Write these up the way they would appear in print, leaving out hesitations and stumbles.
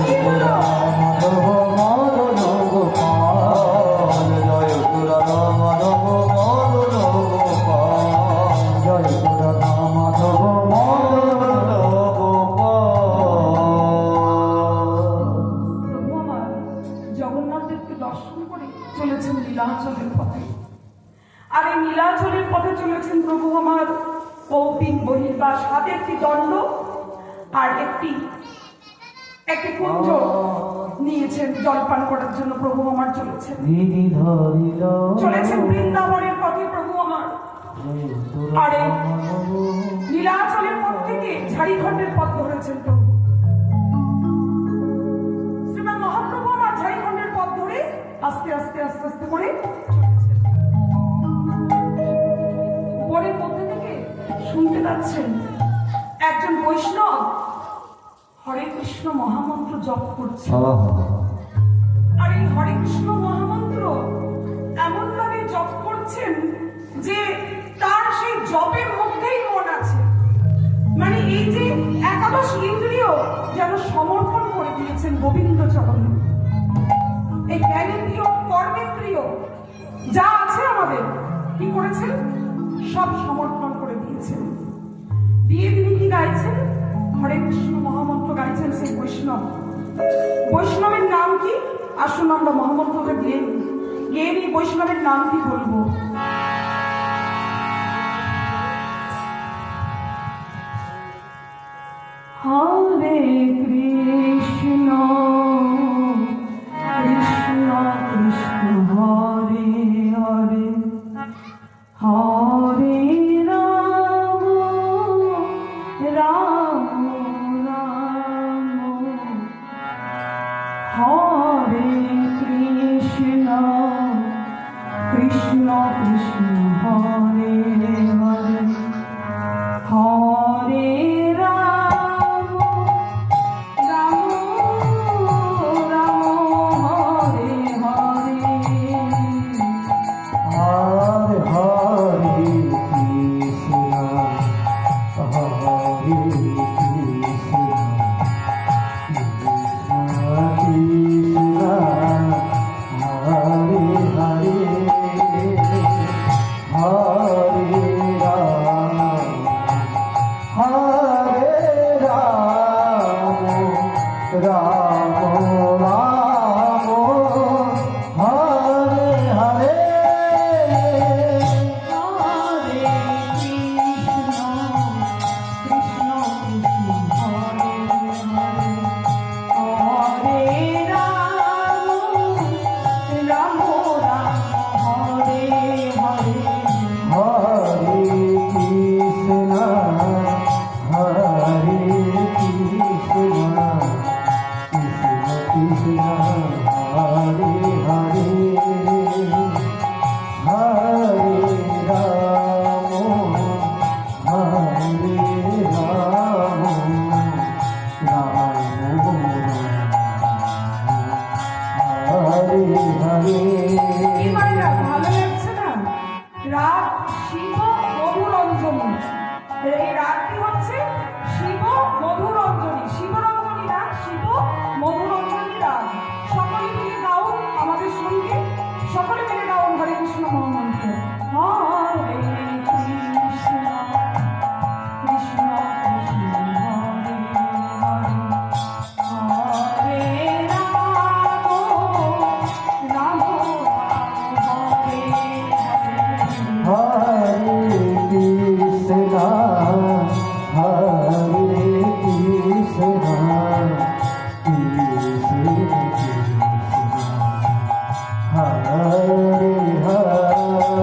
কি হলো? মাধব মদন গোপাল জয় রাধা মাধব মদন গোপাল জয় রাধা মাধব মদন গোপাল। প্রভু আমার জগন্নাথ দেবকে দর্শন করে চলেছেন নীলাচলের পথে, আর এই নীলাচলের পথে চলেছেন প্রভু আমার কৌপিন বহির্বাস, হাতে একটি দণ্ড আর একটি কুঞ্জ নিয়েছেন জলপান করার জন্য। প্রভু আমার চলেছেন দিদি ধরিল চলেছেন বৃন্দাবনের পথে প্রভু আমার। আর এই নীলাচলের পথ থেকে ঝাড়িখণ্ডের পথ ধরেছেন প্রভু। শ্রীমান মহাপ্রভু আমার ঝাড়িখণ্ডের পথ ধরে আস্তে আস্তে আস্তে আস্তে করে বনের মধ্যে থেকে শুনতে পাচ্ছেন একজন বৈষ্ণব হরে কৃষ্ণ মহামন্ত্র জপ করছে। আর এই হরে কৃষ্ণ মহামন্ত্র এমন ভাবে জপ করছেন যে তার সেই জপের মধ্যেই মন আছে। মানে এই যে একাদশ ইন্দ্রিয় যেন সমর্পণ করে দিয়েছেন গোবিন্দ চরণে। এই জ্ঞানেন্দ্রিয় কর্মেন্দ্রিয় যা আছে আমাদের কি করেছেন, সব সমর্পণ করে দিয়েছেন। দিয়ে তিনি কি গাইছেন, হরে কৃষ্ণ মহামন্ত্র গাইছেন সেই বৈষ্ণব। বৈষ্ণবের নাম কি? আসুন আমরা মহামন্ত্রটা গিয়ে নিই। বৈষ্ণবের নাম কি বলবো? হরে কৃষ্ণ কৃষ্ণ কৃষ্ণ হরে হরে হরে রাম রাম রাম হরে কৃষ্ণ কৃষ্ণ কৃষ্ণ হরে হরে হরে রাম রাম রাম হরে হরে হরে হরে কৃষ্ণ হরে কৃষ্ণ কৃষ্ণ হরে হরে হরে রাম হরে রাম রাম রাম হরে হরে হরে কৃষ্ণ কৃষ্ণ কৃষ্ণ হরে হরে হরে রাম রাম রাম হরে হরে হরে কৃষ্ণ হরে কৃষ্ণ কৃষ্ণ কৃষ্ণ হরে হরে হরে রাম হরে রাম রাম হরে হরে কি মাইনা ভালো লাগছে না? রাগ শিব মধুরঞ্জনী। এই রাগটি হচ্ছে শিব মধুরঞ্জনী, শিবরঞ্জনী রাগ, শিব মধুরঞ্জনী রাগ। সকলে মিলে গাও আমাদের সঙ্গে, সকলে মিলে গাও হরে কৃষ্ণ মহামন্ত্র। হরে কৃষ্ণ কৃষ্ণ কৃষ্ণ হরে হরে হরে রাম রাম রাম হরে হরে হরে কৃষ্ণ হরে Krishna Krishna Krishna Hare Hare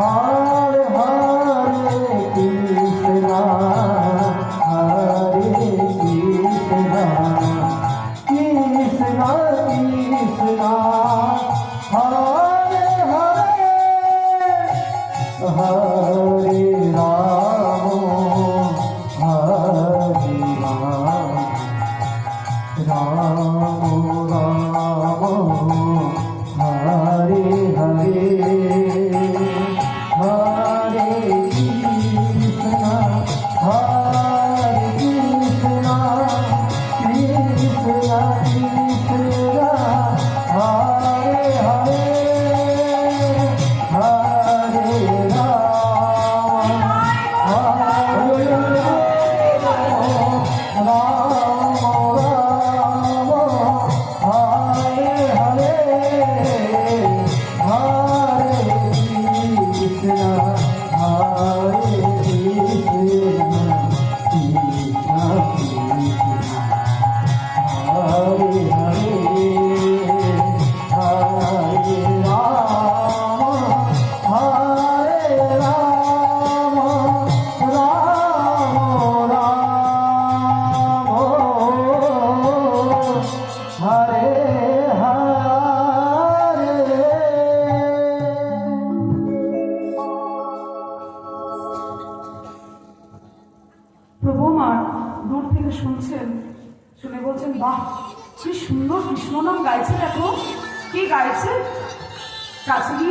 Hare Hare Krishna, Hare Krishna, Krishna Krishna, Hare Hare, Hare Rama, Hare Rama, Rama Rama, Hare Hare, Hare Krishna, Hare Krishna, Krishna Krishna, Hare Hare, Hare Rama, Hare Rama, Hare Hare, Hare Krishna, Hare Krishna, Krishna Krishna, Hare Hare, Hare Rama, Hare Rama, Rama Rama, Hare Hare। প্রভু আমার দূর থেকে শুনছেন, শুনে বলছেন বাহ কি সুন্দর কৃষ্ণ নাম গাইছে, দেখো কি গাইছে। কাছে গিয়ে